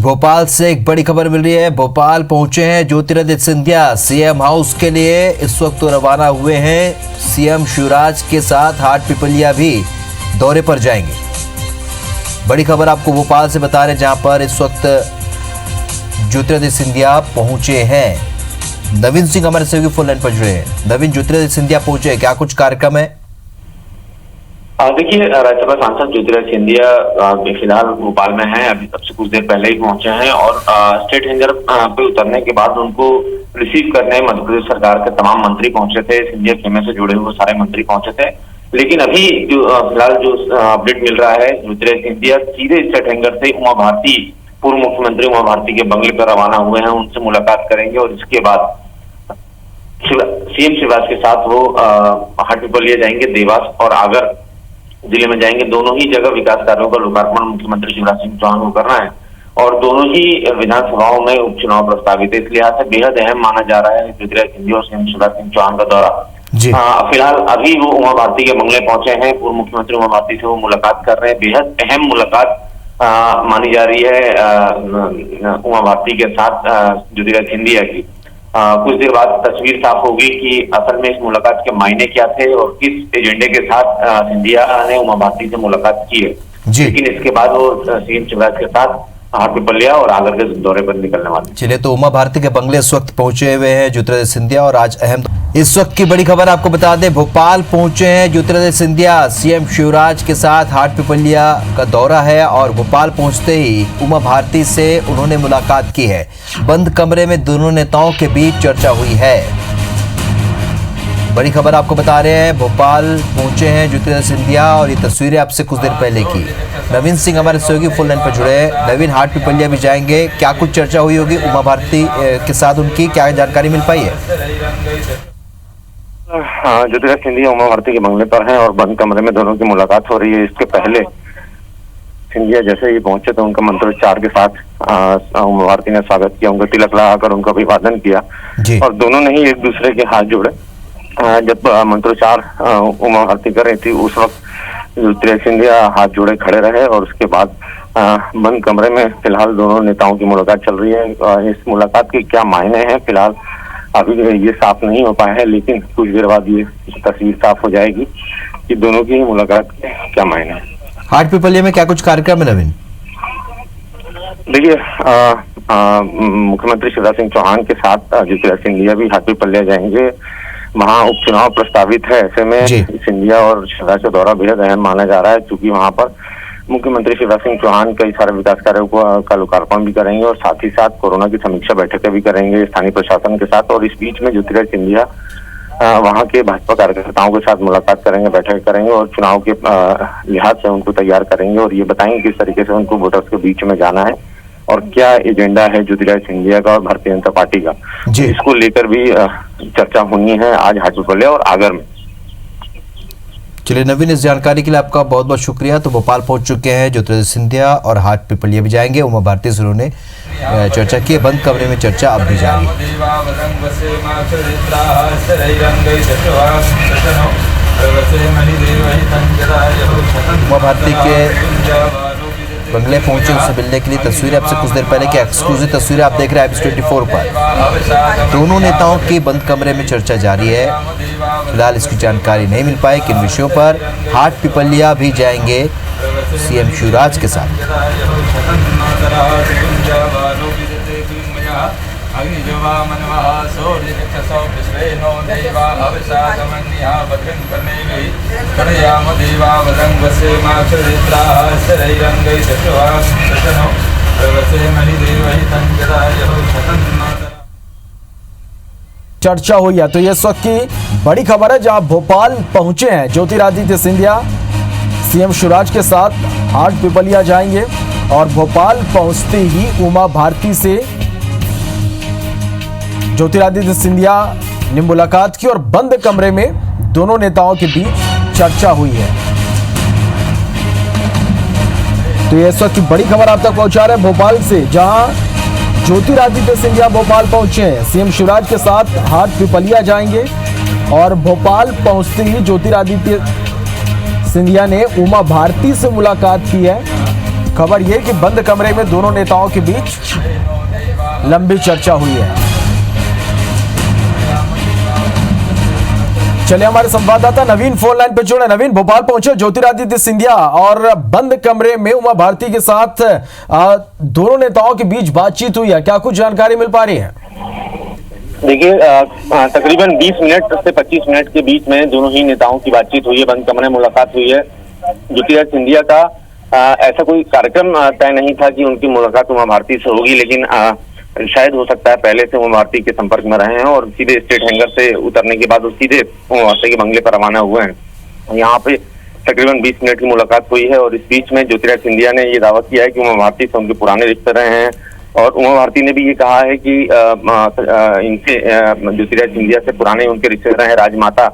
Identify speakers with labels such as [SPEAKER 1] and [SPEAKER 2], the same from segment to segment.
[SPEAKER 1] भोपाल से एक बड़ी खबर मिल रही है। भोपाल पहुंचे हैं ज्योतिरादित्य सिंधिया सीएम हाउस के लिए। इस वक्त तो रवाना हुए हैं। सीएम शिवराज के साथ हाटपिपलिया भी दौरे पर जाएंगे। बड़ी खबर आपको भोपाल से बता रहे हैं, जहां पर इस वक्त ज्योतिरादित्य सिंधिया पहुंचे हैं। नवीन सिंह हमारे सहयोगी फोन लाइन पर जुड़े हैं। नवीन, ज्योतिरादित्य सिंधिया पहुंचे, क्या कुछ कार्यक्रम है?
[SPEAKER 2] देखिए, राज्यसभा सांसद ज्योतिरादित्य सिंधिया फिलहाल भोपाल में हैं। अभी सबसे कुछ देर पहले ही पहुंचे हैं और स्टेट हैंगर पे उतरने के बाद उनको रिसीव करने मध्य प्रदेश सरकार के तमाम मंत्री पहुंचे थे। सिंधिया खेमे से जुड़े हुए सारे मंत्री पहुंचे थे। लेकिन अभी जो फिलहाल जो अपडेट मिल रहा है, ज्योतिरादित्य सिंधिया सीधे स्टेट हैंगर से उमा भारती, पूर्व मुख्यमंत्री उमा भारती के बंगले पर रवाना हुए हैं। उनसे मुलाकात करेंगे और इसके बाद सीएम शिवराज के साथ वो हाटपिपलिया जाएंगे, देवास और आगर जिले में जाएंगे। दोनों ही जगह विकास कार्यों का लोकार्पण मुख्यमंत्री शिवराज सिंह चौहान को करना है और दोनों ही विधानसभाओं में उपचुनाव प्रस्तावित है। इसलिए यहाँ से बेहद अहम माना जा रहा है ज्योतिरादित्य सिंधिया और सीएम शिवराज सिंह चौहान का दौरा। फिलहाल अभी वो उमा भारती के बंगले पहुंचे हैं। पूर्व मुख्यमंत्री उमा भारती से वो मुलाकात कर रहे हैं। बेहद अहम मुलाकात मानी जा रही है उमा भारती के साथ ज्योतिरादित्य सिंधिया की। कुछ देर बाद तस्वीर साफ होगी कि असल में इस मुलाकात के मायने क्या थे और किस एजेंडे के साथ सिंधिया ने उमा भारती से मुलाकात की है। लेकिन इसके बाद वो सीएम शिवराज के साथ हाटपिपलिया और आगर के दौरे पर निकलने वाले।
[SPEAKER 1] चलिए, तो उमा भारती के बंगले इस वक्त पहुंचे हुए हैं ज्योतिरादित्य सिंधिया और आज अहम इस वक्त की बड़ी खबर आपको बता दें, भोपाल पहुंचे हैं ज्योतिरादित्य सिंधिया। सीएम शिवराज के साथ हाटपिपलिया का दौरा है और भोपाल पहुंचते ही उमा भारती से उन्होंने मुलाकात की है। बंद कमरे में दोनों नेताओं के बीच चर्चा हुई है। बड़ी खबर आपको बता रहे हैं, भोपाल पहुंचे हैं ज्योतिरादित्य सिंधिया और ये तस्वीरें आपसे कुछ देर पहले की। नवीन सिंह हमारे सहयोगी फोन लाइन पर जुड़े हैं। नवीन, हाटपिपलिया भी जाएंगे, क्या कुछ चर्चा हुई होगी उमा भारती के साथ, उनकी क्या जानकारी मिल पाई है?
[SPEAKER 2] ज्योतिरादित्य सिंधिया उमा भारती के बंगले पर हैं और बंद कमरे में दोनों की मुलाकात हो रही है। इसके पहले सिंधिया जैसे ही पहुंचे तो उनका मंत्रोच्चार के साथ उमा भारती ने स्वागत किया, उनका तिलक लगाकर उनका अभिवादन किया और दोनों ने ही एक दूसरे के हाथ जोड़े। जब मंत्रोच्चार उमा भारती कर रही थी उस वक्त ज्योतिरादित्य सिंधिया हाथ जोड़े खड़े रहे और उसके बाद बंद कमरे में फिलहाल दोनों नेताओं की मुलाकात चल रही है। इस मुलाकात के क्या मायने हैं फिलहाल अभी ये साफ नहीं हो पाया है, लेकिन कुछ देर बाद ये तस्वीर साफ हो जाएगी कि दोनों की मुलाकात के क्या मायने हैं।
[SPEAKER 1] हाटपिपलिया में क्या कुछ कार्यक्रम है नवीन?
[SPEAKER 2] देखिए, मुख्यमंत्री शिवराज सिंह चौहान के साथ ज्योतिरादित्य सिंधिया भी हाटपिपलिया जाएंगे। वहाँ उपचुनाव प्रस्तावित है। ऐसे में सिंधिया और शिवराज का दौरा बेहद अहम माना जा रहा है, क्योंकि वहाँ पर मुख्यमंत्री शिवराज सिंह चौहान कई सारे विकास कार्यों का लोकार्पण भी करेंगे और साथ ही साथ कोरोना की समीक्षा बैठकें भी करेंगे स्थानीय प्रशासन के साथ। और इस बीच में ज्योतिरादित्य सिंधिया वहाँ के भाजपा कार्यकर्ताओं के साथ मुलाकात करेंगे, बैठक करेंगे और चुनाव के लिहाज से उनको तैयार करेंगे और ये बताएंगे किस तरीके से उनको वोटर्स के बीच में जाना है और क्या एजेंडा है ज्योतिरादित्य सिंधिया का और भारतीय जनता पार्टी का। इसको लेकर भी चर्चा होनी है आज हाटपिपलिया और आगर में।
[SPEAKER 1] चलिए नवीन, इस जानकारी के लिए आपका बहुत बहुत शुक्रिया। तो भोपाल पहुंच चुके हैं ज्योतिरादित्य सिंधिया और हाटपिपलिया भी जाएंगे। उमा भारती से उन्होंने चर्चा की। बंद कमरे में चर्चा अब भी जारी। उमा भारती के बंगले पहुंचे उनसे मिलने के लिए तस्वीरें आपसे कुछ देर पहले की एक्सक्लूसिव तस्वीरें आप देख रहे हैं IBS24 पर। दोनों नेताओं की बंद कमरे में चर्चा जारी है। फिलहाल इसकी जानकारी नहीं मिल पाई किन विषयों पर। हाटपिपलिया भी जाएंगे सीएम शिवराज के साथ।
[SPEAKER 3] चर्चा हुई है। तो ये इस वक्त की बड़ी खबर है, जहां भोपाल पहुंचे हैं ज्योतिरादित्य सिंधिया। सीएम शिवराज के साथ हाटपिपलिया जाएंगे और भोपाल पहुंचते ही उमा भारती से ज्योतिरादित्य सिंधिया ने मुलाकात की और बंद कमरे में दोनों नेताओं के बीच चर्चा हुई है। तो ये इस वक्त की बड़ी खबर आप तक पहुंचा रहे हैं भोपाल से, जहां ज्योतिरादित्य सिंधिया भोपाल पहुंचे हैं। सीएम शिवराज के साथ हाटपिपलिया जाएंगे और भोपाल पहुंचते ही ज्योतिरादित्य सिंधिया ने उमा भारती से मुलाकात की है खबर ये कि बंद कमरे में दोनों नेताओं के बीच लंबी चर्चा हुई है। चलिए हमारे संवाददाता नवीन फोन लाइन पे जुड़े। नवीन, भोपाल पहुंचे ज्योतिरादित्य सिंधिया और बंद कमरे में उमा भारती के साथ दोनों नेताओं के बीच बातचीत हुई है, क्या कुछ जानकारी मिल पा रही है?
[SPEAKER 2] देखिए, तकरीबन 20 मिनट से 25 मिनट के बीच में दोनों ही नेताओं की बातचीत हुई है, बंद कमरे में मुलाकात हुई है। ज्योतिरादित्य सिंधिया का ऐसा कोई कार्यक्रम तय नहीं था कि उनकी मुलाकात उमा भारती से होगी, लेकिन शायद हो सकता है पहले से उमा भारती के संपर्क में रहे हैं और सीधे स्टेट हैंगर से उतरने के बाद वो सीधे उमा भारती के बंगले पर रवाना हुए हैं। यहाँ पे तकरीबन 20 मिनट की मुलाकात हुई है और इस बीच में ज्योतिरादित्य सिंधिया ने ये दावा किया है कि उमा भारती से उनके पुराने रिश्ते रहे हैं और उमा भारती ने भी ये कहा है कि इनसे ज्योतिरादित्य सिंधिया से पुराने उनके रिश्ते रहे हैं। राजमाता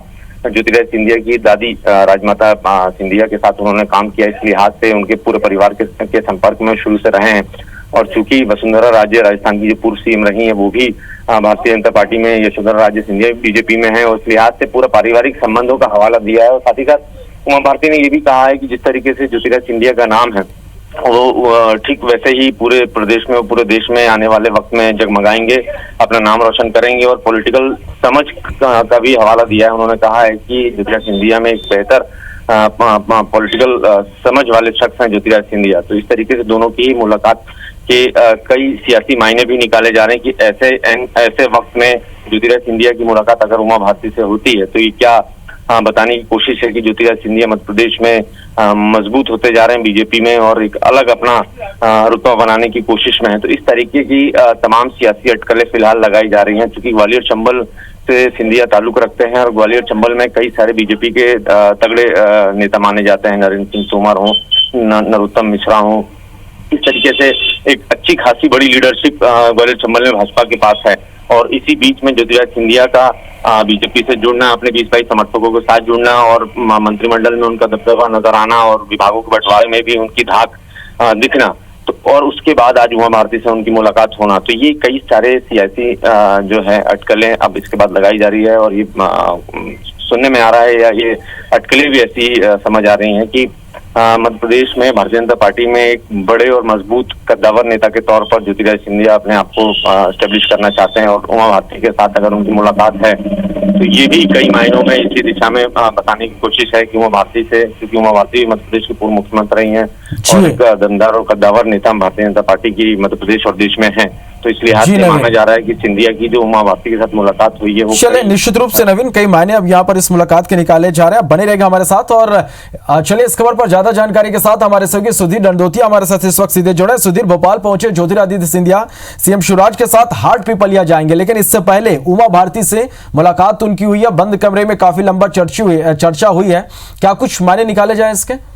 [SPEAKER 2] ज्योतिरादित्य सिंधिया की दादी राजमाता सिंधिया के साथ उन्होंने काम किया, इस लिहाज से उनके पूरे परिवार के संपर्क में शुरू से रहे हैं। और चूंकि वसुंधरा राजे राजस्थान की जो पूर्व सीएम रही है वो भी भारतीय जनता पार्टी में, यशोधरा राजे सिंधिया बीजेपी में है और इस लिहाज से पूरा पारिवारिक संबंधों का हवाला दिया है। और साथ ही साथ उमा भारती ने ये भी कहा है कि जिस तरीके से ज्योतिरादित्य सिंधिया का नाम है वो ठीक वैसे ही पूरे प्रदेश में, पूरे देश में आने वाले वक्त में जगमगाएंगे, अपना नाम रोशन करेंगे और पॉलिटिकल समझ का भी हवाला दिया है। उन्होंने कहा है कि ज्योतिरादित्य सिंधिया में एक बेहतर पॉलिटिकल समझ वाले शख्स हैं ज्योतिरादित्य सिंधिया। तो इस तरीके से दोनों की मुलाकात के कई सियासी मायने भी निकाले जा रहे हैं कि ऐसे वक्त में ज्योतिरादित्य सिंधिया की मुलाकात अगर उमा भारती से होती है तो ये क्या बताने की कोशिश है कि ज्योतिरादित्य सिंधिया मध्य प्रदेश में मजबूत होते जा रहे हैं बीजेपी में और एक अलग अपना रुतबा बनाने की कोशिश में है। तो इस तरीके की तमाम सियासी अटकलें फिलहाल लगाई जा रही हैं। चूंकि ग्वालियर चंबल से सिंधिया ताल्लुक रखते हैं और ग्वालियर चंबल में कई सारे बीजेपी के तगड़े नेता माने जाते हैं, नरेंद्र सिंह तोमर हो, नरोत्तम मिश्रा हो। इस तरीके से एक अच्छी खासी बड़ी लीडरशिप ग्वालियर चंबल में भाजपा के पास है और इसी बीच में ज्योतिरादित्य सिंधिया का बीजेपी से जुड़ना, अपने 20-22 समर्थकों के साथ जुड़ना और मंत्रिमंडल में उनका दबदबा नजर आना और विभागों के बंटवारे में भी उनकी धाक दिखना, तो और उसके बाद आज उमा भारती से उनकी मुलाकात होना, तो ये कई सारे सियासी जो है अटकलें अब इसके बाद लगाई जा रही है। और ये सुनने में आ रहा है या ये अटकलें भी ऐसी समझ आ रही हैं कि मध्य प्रदेश में भारतीय जनता पार्टी में एक बड़े और मजबूत कद्दावर नेता के तौर पर ज्योतिरादित्य सिंधिया अपने आप को एस्टेब्लिश करना चाहते हैं और उमा भारती के साथ अगर उनकी मुलाकात है तो ये भी कई मायनों में इसी दिशा में बताने की कोशिश है कि उमा भारती से, क्योंकि उमा भारती मध्य प्रदेश की पूर्व मुख्यमंत्री रही हैं और एक दमदार और कद्दावर नेता भारतीय जनता पार्टी की मध्य प्रदेश और देश में है। तो इस लिहाज से माना जा रहा है कि सिंधिया की जो उमा भारती के साथ मुलाकात हुई है वो
[SPEAKER 3] चलिए निश्चित रूप से नवीन कई मायने अब यहाँ पर इस मुलाकात के निकाले जा रहे हैं, बने रहेगा हमारे साथ। और चलिए इस खबर पर ज्यादा जानकारी के साथ हमारे सहयोगी सुधीर दंडोतिया हमारे साथ इस वक्त सीधे जुड़े। सुधीर, भोपाल पहुंचे ज्योतिरादित्य सिंधिया सीएम शिवराज के साथ हाट पिपलिया जाएंगे, लेकिन इससे पहले उमा भारती से मुलाकात उनकी हुई है, बंद कमरे में काफी लंबा चर्चा हुई है, क्या कुछ मायने निकाले जाए इसके?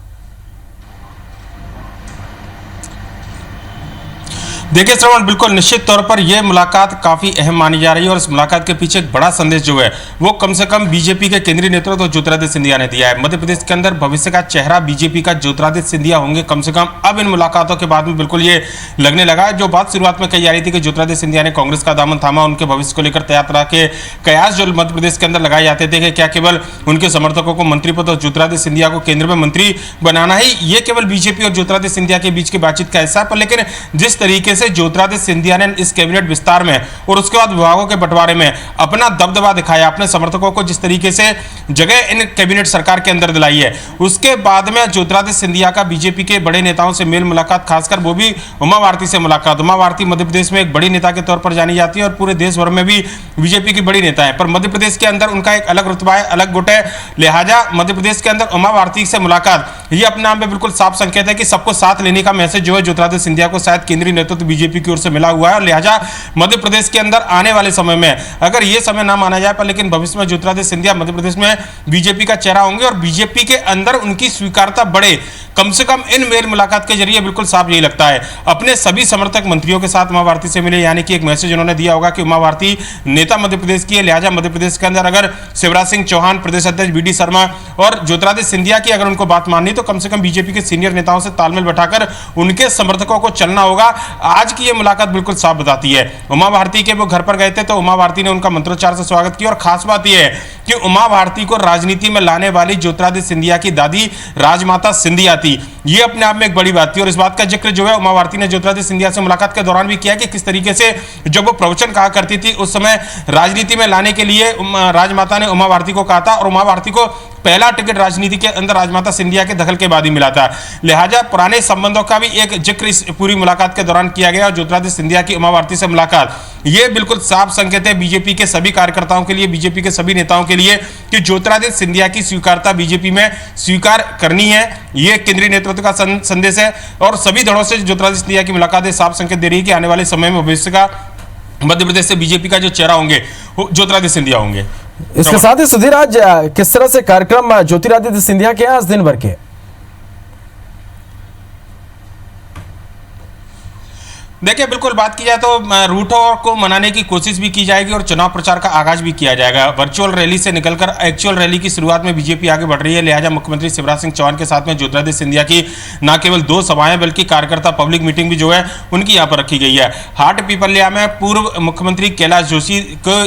[SPEAKER 4] देखिए श्रवण, बिल्कुल निश्चित तौर पर यह मुलाकात काफी अहम मानी जा रही है और इस मुलाकात के पीछे एक बड़ा संदेश जो है वो कम से कम बीजेपी के केंद्रीय नेतृत्व तो ज्योतिरादित्य सिंधिया ने दिया है। मध्य प्रदेश के अंदर भविष्य का चेहरा बीजेपी का ज्योतिरादित्य सिंधिया होंगे कम से कम। अब इन मुलाकातों के बाद में बिल्कुल ये लगने लगा है। जो बात शुरुआत में कही जा रही थी कि ज्योतिरादित्य सिंधिया ने कांग्रेस का दामन थामा, उनके भविष्य को लेकर तैयार तरह के कयास जो मध्य प्रदेश के अंदर लगाए जाते थे कि क्या केवल उनके समर्थकों को मंत्री पद और ज्योतिरादित्य सिंधिया को केंद्र में मंत्री बनाना है, ये केवल बीजेपी और ज्योतिरादित्य सिंधिया के बीच की बातचीत का हिस्सा है। पर लेकिन जिस तरीके से ज्योतिरादित्य सिंधिया ने इस कैबिनेट विस्तार में और उसके बाद विभागों के बंटवारे में अपना दबदबा दिखाया, अपने समर्थकों को जिस तरीके से जगह इन कैबिनेट सरकार के अंदर दिलाई है, उसके बाद में ज्योतिरादित्य सिंधिया का बीजेपी के बड़े नेताओं से मेल मुलाकात, खासकर वो भी उमा भारती से मुलाकात। उमा भारती मध्य प्रदेश में एक बड़ी नेता के तौर पर जानी जाती है और पूरे देश भर में भी बीजेपी की बड़ी नेता है, पर मध्य प्रदेश के अंदर उनका एक अलग रुतबा है, अलग गुट है। लिहाजा मध्य प्रदेश के अंदर उमा भारती से मुलाकात ये अपने नाम में बिल्कुल साफ संकेत है कि सबको साथ लेने का मैसेज जो है ज्योतिरादित्य सिंधिया को शायद केंद्रीय नेतृत्व बीजेपी की ओर से मिला हुआ है। और लिहाजा मध्य प्रदेश के अंदर आने वाले समय में अगर ये समय ना माना जाए, पर लेकिन भविष्य में ज्योतिरादित्य सिंधिया मध्य प्रदेश में बीजेपी का चेहरा होंगे और बीजेपी के अंदर उनकी स्वीकार्यता बढ़े, कम से कम इन मेल मुलाकात के जरिए बिल्कुल साफ यही लगता है। अपने सभी समर्थक मंत्रियों के साथ उमा भारती से मिले, यानी कि एक मैसेज उन्होंने दिया होगा कि उमा भारती नेता मध्य प्रदेश की है, लिहाजा मध्य प्रदेश के अंदर अगर शिवराज सिंह चौहान, प्रदेश अध्यक्ष बीडी शर्मा और ज्योतिरादित्य सिंधिया की अगर उनको बात माननी तो कम से कम बीजेपी के सीनियर नेताओं से तालमेल बैठाकर उनके समर्थकों को चलना होगा। आज की ये मुलाकात बिल्कुल साफ बताती है। उमा भारती के वो घर पर गए थे तो उमा भारती ने उनका मंत्रोच्चार से स्वागत किया, और खास बात यह है कि उमा भारती को राजनीति में लाने वाली ज्योतिरादित्य सिंधिया की दादी राजमाता सिंधिया थी। ये अपने आप में एक बड़ी बात थी, और इस बात का जिक्र जो है उमा भारती ने ज्योतिरादित्य सिंधिया से मुलाकात के दौरान भी किया कि किस तरीके से जब वो प्रवचन कहा करती थी उस समय राजनीति में लाने के लिए राजमाता ने उमा भारती को कहा था, और उमा भारती को पहला टिकट राजनीति के अंदर राजमाता सिंधिया के दखल के बाद ही मिला था। लिहाजा पुराने संबंधों का भी एक जिक्र इस पूरी मुलाकात के दौरान किया गया, और ज्योतिरादित्य सिंधिया की उमा भारती से मुलाकात ये बिल्कुल साफ संकेत है बीजेपी के सभी कार्यकर्ताओं के लिए, बीजेपी के सभी नेताओं के लिए कि ज्योतिरादित्य सिंधिया की स्वीकारता बीजेपी में स्वीकार करनी है। ये केंद्रीय नेतृत्व का संदेश है, और सभी दलों से ज्योतिरादित्य सिंधिया की मुलाकात साफ संकेत दे रही है कि आने वाले समय में भविष्य का मध्य प्रदेश से बीजेपी का जो चेहरा होंगे वो ज्योतिरादित्य सिंधिया होंगे।
[SPEAKER 3] इसके साथ ही सुधीर, आज किस तरह से कार्यक्रम ज्योतिरादित्य सिंधिया के आज दिन भर के?
[SPEAKER 4] देखिए, बिल्कुल बात की जाए तो रूटों को मनाने की कोशिश भी की जाएगी और चुनाव प्रचार का आगाज भी किया जाएगा। वर्चुअल रैली से निकलकर एक्चुअल रैली की शुरुआत में बीजेपी आगे बढ़ रही है। लिहाजा मुख्यमंत्री शिवराज सिंह चौहान के साथ में ज्योतिरादित्य सिंधिया की न केवल 2 सभाएं बल्कि कार्यकर्ता पब्लिक मीटिंग भी जो है उनकी यहाँ पर रखी गई है। हाट पीपल्या में पूर्व मुख्यमंत्री कैलाश जोशी को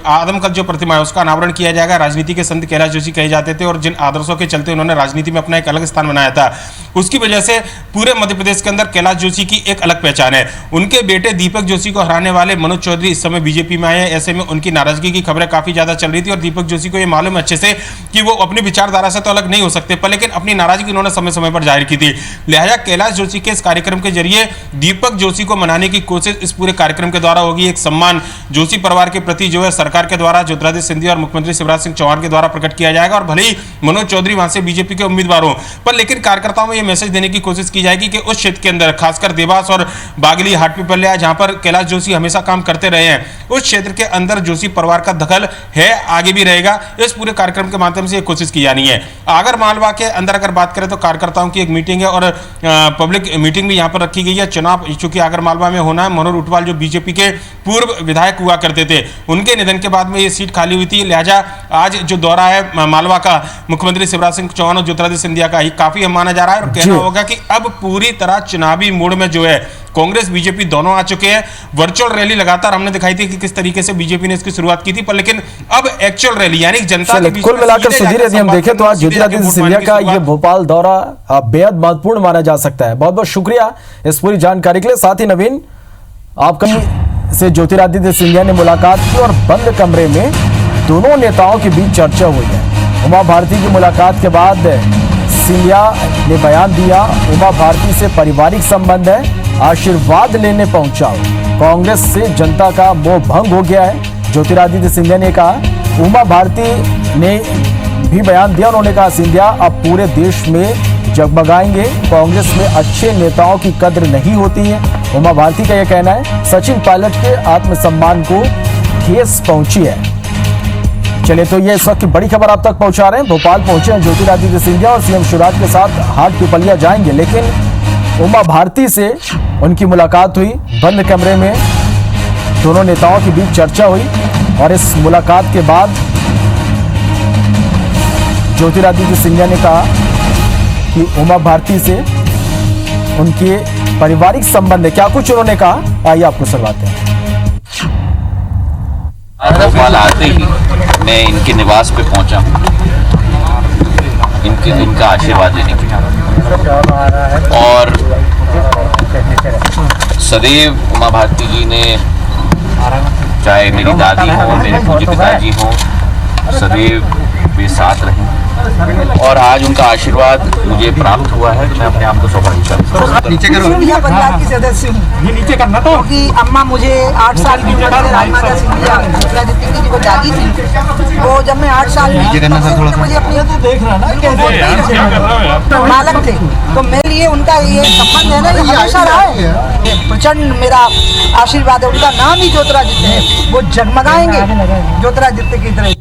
[SPEAKER 4] आदमकद जो प्रतिमा है उसका अनावरण किया जाएगा। राजनीति के संत कैलाश जोशी कहे जाते थे, और जिन आदर्शों के चलते उन्होंने राजनीति में अपना एक अलग स्थान बनाया था, उसकी वजह से पूरे मध्य प्रदेश के अंदर कैलाश जोशी की एक अलग पहचान है। उनके बेटे दीपक जोशी को हराने वाले मनोज चौधरी इस समय बीजेपी में आए हैं। ऐसे में उनकी नाराजगी की खबरें काफी ज्यादा चल रही थी, और दीपक जोशी को यह मालूम अच्छे से कि वो अपनी विचारधारा से तो अलग नहीं हो सकते, पर लेकिन अपनी नाराजगी उन्होंने समय समय पर जाहिर की थी। लिहाजा कैलाश जोशी के इस कार्यक्रम के जरिए दीपक जोशी को मनाने की कोशिश इस पूरे कार्यक्रम के द्वारा होगी। एक सम्मान जोशी परिवार के प्रति जो है सरकार के द्वारा ज्योतिरादित्य सिंधिया और मुख्यमंत्री शिवराज सिंह चौहान के द्वारा प्रकट किया जाएगा। और भले ही मनोज चौधरी वहां से बीजेपी के उम्मीदवार हो, पर लेकिन कार्यकर्ताओं में यह मैसेज देने की कोशिश की जाएगी कि उस क्षेत्र के अंदर खासकर देवास और बागली हाट पीपल्या जहां पर कैलाश जोशी हमेशा काम करते रहे हैं, उस क्षेत्र के अंदर जोशी परिवार का दखल है, आगे भी रहेगा। इस पूरे कार्यक्रम के माध्यम से कोशिश की जानी है। आगर मालवा के अंदर अगर बात करें तो कार्यकर्ताओं की एक मीटिंग है और पब्लिक मीटिंग भी यहां पर रखी गई है। चुनाव चूंकि आगर मालवा में होना है, मनोहर ऊंटवाल जो बीजेपी के पूर्व विधायक हुआ करते थे, उनके निधन के बाद में ये सीट खाली हुई थी। लिहाजा आज जो दौरा है मालवा का मुख्यमंत्री शिवराज सिंह चौहान और ज्योतिरादित्य सिंधिया का ही काफी माना जा रहा है, और कहना होगा कि अब पूरी तरह चुनावी मोड में जो है कांग्रेस बीजेपी दोनों आ चुके हैं। वर्चुअल रैली लगातार हमने दिखाई थी कि किस तरीके से बीजेपी ने इसकी शुरुआत की थी, पर लेकिन अब एक्चुअल रैली यानी जनता के बीच
[SPEAKER 3] कुल मिलाकर सुधीर, यदि हम देखें तो आज ज्योतिरादित्य सिंधिया का ये भोपाल दौरा बेहद महत्वपूर्ण माना जा सकता है। बहुत बहुत शुक्रिया इस पूरी जानकारी के लिए। साथ ही नवीन, आपका से ज्योतिरादित्य सिंधिया ने मुलाकात की और बंद कमरे में दोनों नेताओं के बीच चर्चा हुई है। उमा भारती की मुलाकात के बाद सिंधिया ने बयान दिया, उमा भारती से पारिवारिक संबंध है, आशीर्वाद लेने पहुंचा। कांग्रेस से जनता का मोह भंग हो गया है, ज्योतिरादित्य सिंधिया ने कहा। उमा भारती ने भी बयान दिया, उन्होंने कहा सिंधिया अब पूरे देश में जगमगाएंगे, कांग्रेस में अच्छे नेताओं की कद्र नहीं होती है। उमा भारती का यह कहना है। सचिन पायलट के आत्मसम्मान को ठेस पहुंची है। चलिए, तो ये इस वक्त की बड़ी खबर आप तक पहुंचा रहे हैं। भोपाल पहुंचे हैं ज्योतिरादित्य सिंधिया और सीएम शिवराज के साथ हाट पीपल्या जाएंगे, लेकिन उमा भारती से उनकी मुलाकात हुई बंद कमरे में, दोनों नेताओं के बीच चर्चा हुई, और इस मुलाकात के बाद ज्योतिरादित्य सिंधिया ने कहा कि उमा भारती से उनके पारिवारिक संबंध है। क्या कुछ उन्होंने कहा, आइए आपको सुनवाते हैं।
[SPEAKER 5] भोपाल आते ही मैं इनके निवास पे पहुंचा हूं, इनका आशीर्वाद लेने के लिए। और सदैव उमा भारती जी ने, चाहे मेरी दादी हो, मेरे पूज्य पिताजी हो, सदैव वे साथ रहे, और आज उनका आशीर्वाद मुझे प्राप्त हुआ है, तो मैं अपने आप को सौभाग्यशाली
[SPEAKER 6] सिंधिया परिवार की सदस्य हूँ। ये नीचे करना, तो क्योंकि अम्मा मुझे 8 साल की उम्र में राजमाता सिंधिया ज्योतिरादित्य की जो दादी थी, वो जब मैं 8 साल की मुझे अपनी मालक थे, तो मेरे लिए उनका ये संबंध है ना, ये हमेशा रहा है। प्रचंड मेरा आशीर्वाद है। उनका नाम ही ज्योतिरादित्य है, वो जगमगाएंगे ज्योतिरादित्य की तरह।